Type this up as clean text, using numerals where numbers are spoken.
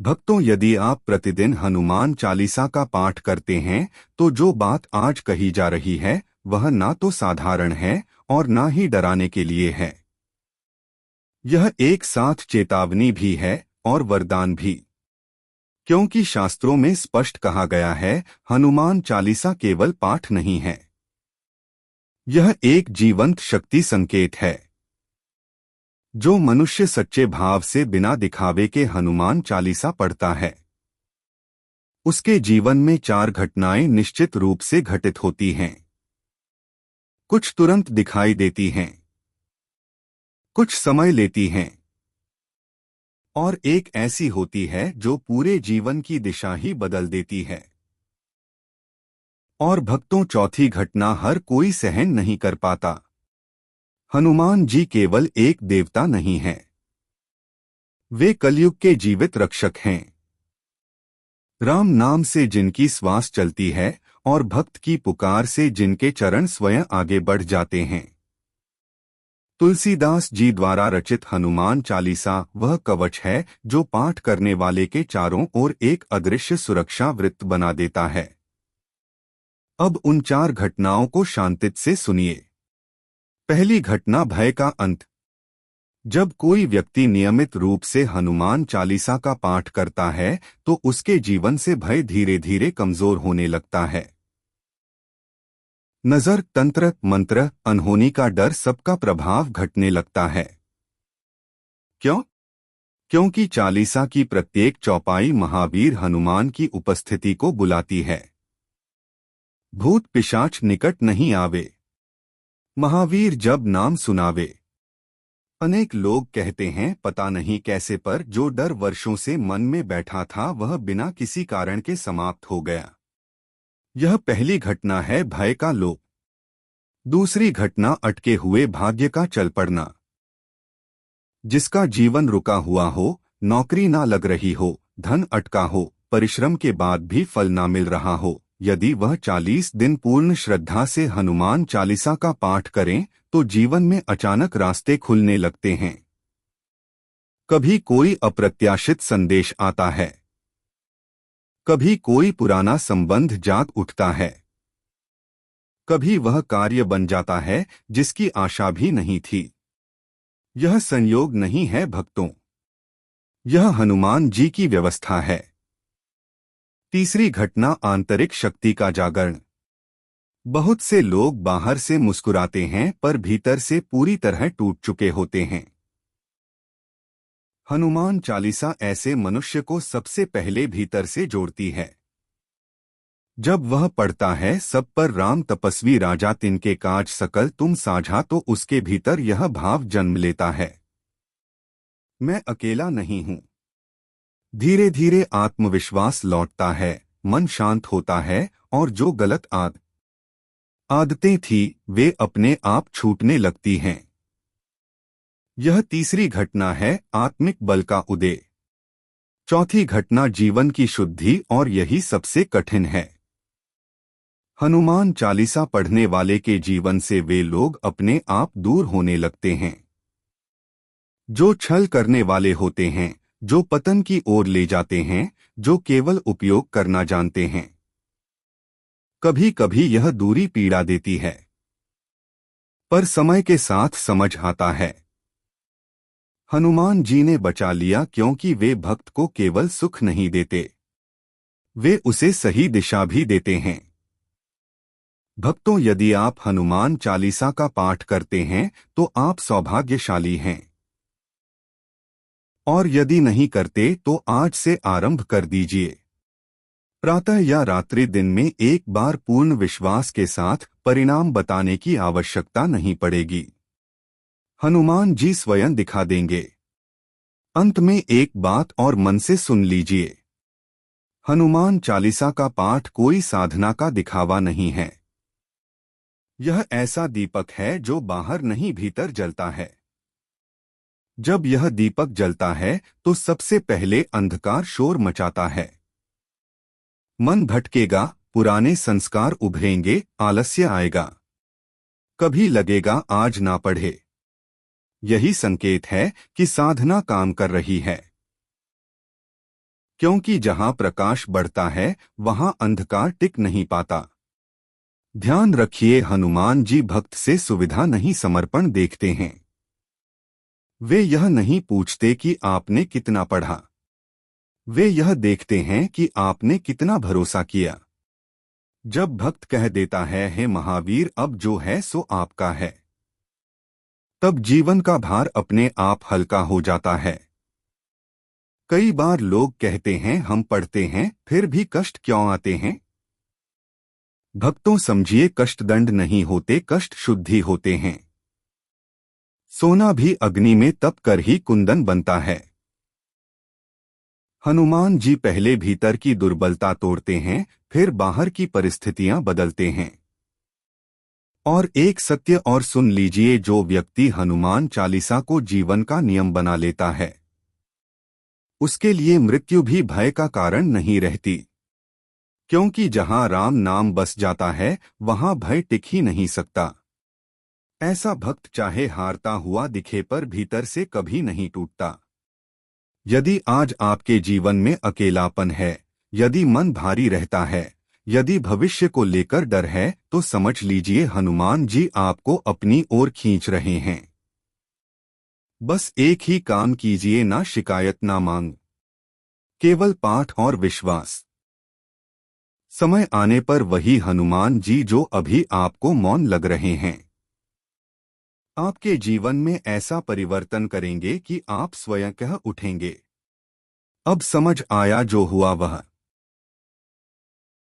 भक्तों, यदि आप प्रतिदिन हनुमान चालीसा का पाठ करते हैं तो जो बात आज कही जा रही है वह ना तो साधारण है और ना ही डराने के लिए है। यह एक साथ चेतावनी भी है और वरदान भी। क्योंकि शास्त्रों में स्पष्ट कहा गया है, हनुमान चालीसा केवल पाठ नहीं है, यह एक जीवंत शक्ति संकेत है। जो मनुष्य सच्चे भाव से बिना दिखावे के हनुमान चालीसा पढ़ता है, उसके जीवन में 4 घटनाएं निश्चित रूप से घटित होती हैं। कुछ तुरंत दिखाई देती हैं, कुछ समय लेती हैं, और एक ऐसी होती है जो पूरे जीवन की दिशा ही बदल देती है। और भक्तों, चौथी घटना हर कोई सहन नहीं कर पाता। हनुमान जी केवल एक देवता नहीं हैं, वे कलयुग के जीवित रक्षक हैं। राम नाम से जिनकी श्वास चलती है और भक्त की पुकार से जिनके चरण स्वयं आगे बढ़ जाते हैं। तुलसीदास जी द्वारा रचित हनुमान चालीसा वह कवच है जो पाठ करने वाले के चारों ओर एक अदृश्य सुरक्षा वृत्त बना देता है। अब उन 4 घटनाओं को शांति से सुनिए। पहली घटना, भय का अंत। जब कोई व्यक्ति नियमित रूप से हनुमान चालीसा का पाठ करता है तो उसके जीवन से भय धीरे धीरे कमजोर होने लगता है। नजर, तंत्र, मंत्र, अनहोनी का डर, सबका प्रभाव घटने लगता है। क्यों? क्योंकि चालीसा की प्रत्येक चौपाई महावीर हनुमान की उपस्थिति को बुलाती है। भूत पिशाच निकट नहीं आवे, महावीर जब नाम सुनावे। अनेक लोग कहते हैं पता नहीं कैसे, पर जो डर वर्षों से मन में बैठा था वह बिना किसी कारण के समाप्त हो गया। यह पहली घटना है, भय का लोप। दूसरी घटना, अटके हुए भाग्य का चल पड़ना। जिसका जीवन रुका हुआ हो, नौकरी ना लग रही हो, धन अटका हो, परिश्रम के बाद भी फल ना मिल रहा हो, यदि वह 40 दिन पूर्ण श्रद्धा से हनुमान चालीसा का पाठ करें तो जीवन में अचानक रास्ते खुलने लगते हैं। कभी कोई अप्रत्याशित संदेश आता है, कभी कोई पुराना संबंध जाग उठता है, कभी वह कार्य बन जाता है जिसकी आशा भी नहीं थी। यह संयोग नहीं है भक्तों, यह हनुमान जी की व्यवस्था है। तीसरी घटना, आंतरिक शक्ति का जागरण। बहुत से लोग बाहर से मुस्कुराते हैं पर भीतर से पूरी तरह टूट चुके होते हैं। हनुमान चालीसा ऐसे मनुष्य को सबसे पहले भीतर से जोड़ती है। जब वह पढ़ता है, सब पर राम तपस्वी राजा तिनके काज सकल तुम साझा, तो उसके भीतर यह भाव जन्म लेता है, मैं अकेला नहीं हूं। धीरे धीरे आत्मविश्वास लौटता है, मन शांत होता है और जो गलत आदतें थी वे अपने आप छूटने लगती हैं। यह तीसरी घटना है, आत्मिक बल का उदय। चौथी घटना, जीवन की शुद्धि, और यही सबसे कठिन है। हनुमान चालीसा पढ़ने वाले के जीवन से वे लोग अपने आप दूर होने लगते हैं जो छल करने वाले होते हैं, जो पतन की ओर ले जाते हैं, जो केवल उपयोग करना जानते हैं। कभी कभी यह दूरी पीड़ा देती है, पर समय के साथ समझ आता है। हनुमान जी ने बचा लिया क्योंकि वे भक्त को केवल सुख नहीं देते, वे उसे सही दिशा भी देते हैं। भक्तों, यदि आप हनुमान चालीसा का पाठ करते हैं तो आप सौभाग्यशाली हैं, और यदि नहीं करते तो आज से आरंभ कर दीजिए। प्रातः या रात्रि दिन में एक बार पूर्ण विश्वास के साथ, परिणाम बताने की आवश्यकता नहीं पड़ेगी, हनुमान जी स्वयं दिखा देंगे। अंत में एक बात और मन से सुन लीजिए, हनुमान चालीसा का पाठ कोई साधना का दिखावा नहीं है। यह ऐसा दीपक है जो बाहर नहीं भीतर जलता है। जब यह दीपक जलता है तो सबसे पहले अंधकार शोर मचाता है। मन भटकेगा, पुराने संस्कार उभरेंगे, आलस्य आएगा, कभी लगेगा आज ना पढ़े। यही संकेत है कि साधना काम कर रही है। क्योंकि जहां प्रकाश बढ़ता है वहां अंधकार टिक नहीं पाता। ध्यान रखिए, हनुमान जी भक्त से सुविधा नहीं समर्पण देखते हैं। वे यह नहीं पूछते कि आपने कितना पढ़ा, वे यह देखते हैं कि आपने कितना भरोसा किया। जब भक्त कह देता है, हे महावीर अब जो है सो आपका है, तब जीवन का भार अपने आप हल्का हो जाता है। कई बार लोग कहते हैं हम पढ़ते हैं फिर भी कष्ट क्यों आते हैं। भक्तों समझिए, कष्ट दंड नहीं होते, कष्ट शुद्धि होते हैं। सोना भी अग्नि में तप कर ही कुंदन बनता है। हनुमान जी पहले भीतर की दुर्बलता तोड़ते हैं, फिर बाहर की परिस्थितियां बदलते हैं। और एक सत्य और सुन लीजिए, जो व्यक्ति हनुमान चालीसा को जीवन का नियम बना लेता है उसके लिए मृत्यु भी भय का कारण नहीं रहती। क्योंकि जहां राम नाम बस जाता है वहां भय टिक ही नहीं सकता। ऐसा भक्त चाहे हारता हुआ दिखे पर भीतर से कभी नहीं टूटता। यदि आज आपके जीवन में अकेलापन है, यदि मन भारी रहता है, यदि भविष्य को लेकर डर है, तो समझ लीजिए हनुमान जी आपको अपनी ओर खींच रहे हैं। बस एक ही काम कीजिए, ना शिकायत ना मांग, केवल पाठ और विश्वास। समय आने पर वही हनुमान जी जो अभी आपको मौन लग रहे हैं आपके जीवन में ऐसा परिवर्तन करेंगे कि आप स्वयं कह उठेंगे, अब समझ आया जो हुआ वह